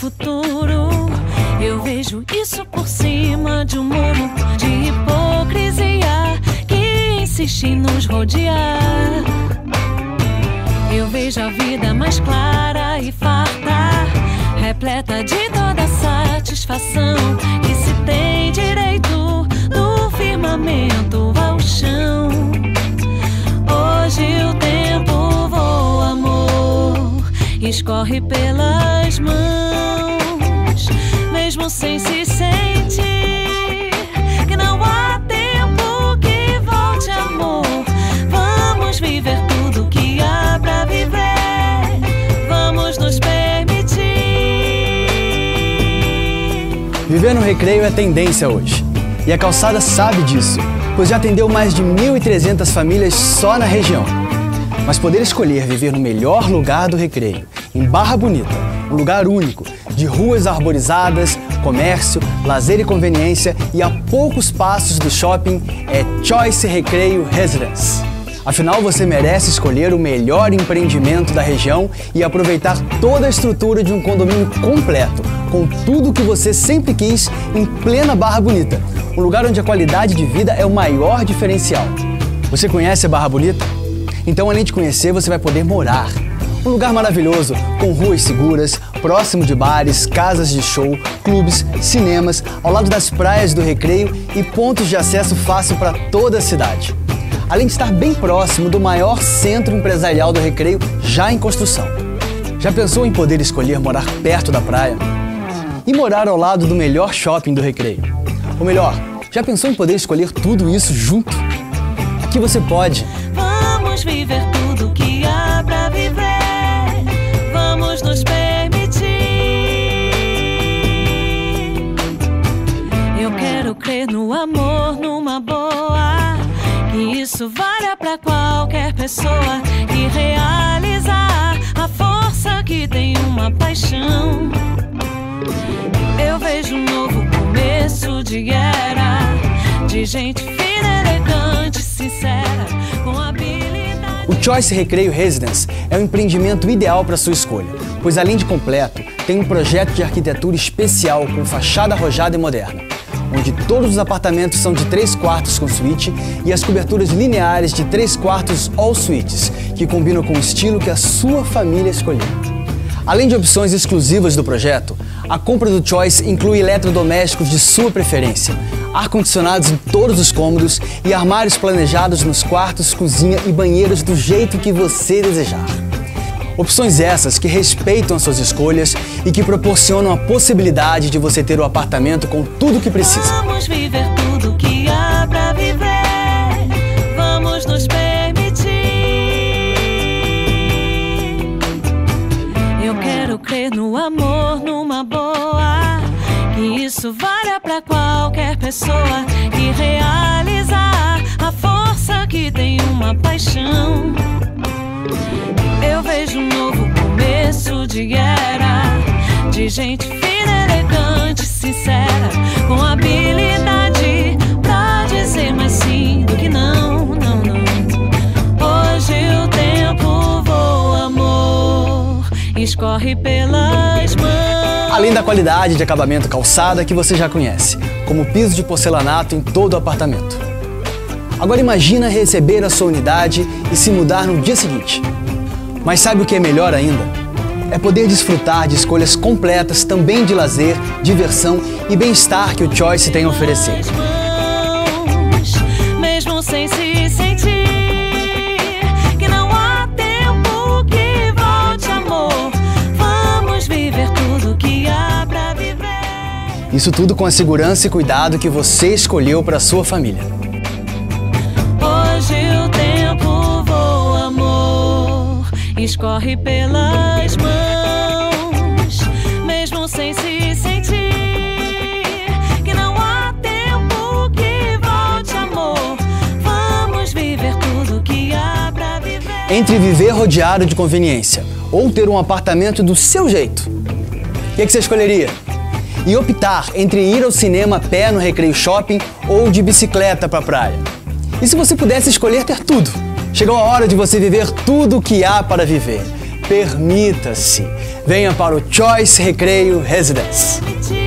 futuro. Eu vejo isso por cima de um muro de hipocrisia que insiste em nos rodear. Eu vejo a vida mais clara e farta, repleta de toda satisfação, que se tem direito do firmamento ao chão. Hoje o tempo voa, amor, escorre pelas mãos, mesmo sem se sentir que não há tempo que volte, amor. Vamos viver tudo que há pra viver, vamos nos permitir. Viver no Recreio é tendência hoje, e a Calçada sabe disso, pois já atendeu mais de 1.300 famílias só na região. Mas poder escolher viver no melhor lugar do Recreio, em Barra Bonita, um lugar único, de ruas arborizadas, comércio, lazer e conveniência e a poucos passos do shopping, é Choice Recreio Residence. Afinal, você merece escolher o melhor empreendimento da região e aproveitar toda a estrutura de um condomínio completo, com tudo o que você sempre quis em plena Barra Bonita, um lugar onde a qualidade de vida é o maior diferencial. Você conhece a Barra Bonita? Então, além de conhecer, você vai poder morar. Um lugar maravilhoso, com ruas seguras, próximo de bares, casas de show, clubes, cinemas, ao lado das praias do Recreio e pontos de acesso fácil para toda a cidade. Além de estar bem próximo do maior centro empresarial do Recreio, já em construção. Já pensou em poder escolher morar perto da praia? E morar ao lado do melhor shopping do Recreio? Ou melhor, já pensou em poder escolher tudo isso junto? Aqui você pode. Vamos viver tudo que há pra viver, vamos nos permitir. Eu quero crer no amor, numa boa, que isso valha pra qualquer pessoa, e realizar a força que tem uma paixão. Eu vejo um novo começo de era, de gente fina, elegante, sincera, com habilidade. O Choice Recreio Residence é o empreendimento ideal para sua escolha, pois além de completo, tem um projeto de arquitetura especial com fachada arrojada e moderna, onde todos os apartamentos são de 3 quartos com suíte e as coberturas lineares de 3 quartos all suites, que combinam com o estilo que a sua família escolheu. Além de opções exclusivas do projeto, a compra do Choice inclui eletrodomésticos de sua preferência, ar-condicionados em todos os cômodos e armários planejados nos quartos, cozinha e banheiros do jeito que você desejar. Opções essas que respeitam as suas escolhas e que proporcionam a possibilidade de você ter o apartamento com tudo o que precisa. Vamos viver tudo que há pra viver, vamos nos permitir. Eu quero crer no amor, numa boa, que isso valha pra qualquer pessoa, e realizar a força que tem uma paixão. Eu vejo um novo começo de era, de gente fina, elegante, sincera, com habilidade pra dizer mais sim do que não, não, não. Hoje o tempo voa, amor, escorre pelas mãos. Além da qualidade de acabamento calçada que você já conhece, como piso de porcelanato em todo o apartamento. Agora imagina receber a sua unidade e se mudar no dia seguinte. Mas sabe o que é melhor ainda? É poder desfrutar de escolhas completas também de lazer, diversão e bem-estar que o Choice tem a oferecer. Mesmo sem se sentir que não há tempo que volte, amor, vamos viver tudo que há pra viver. Isso tudo com a segurança e cuidado que você escolheu para a sua família. Hoje o tempo voa, amor, escorre pelas mãos, mesmo sem se sentir que não há tempo que volte, amor, vamos viver tudo que há pra viver. Entre viver rodeado de conveniência ou ter um apartamento do seu jeito, o que você escolheria? E optar entre ir ao cinema a pé no Recreio Shopping ou de bicicleta para a praia? E se você pudesse escolher ter tudo? Chegou a hora de você viver tudo o que há para viver. permita-se. Venha para o Choice Recreio Residence.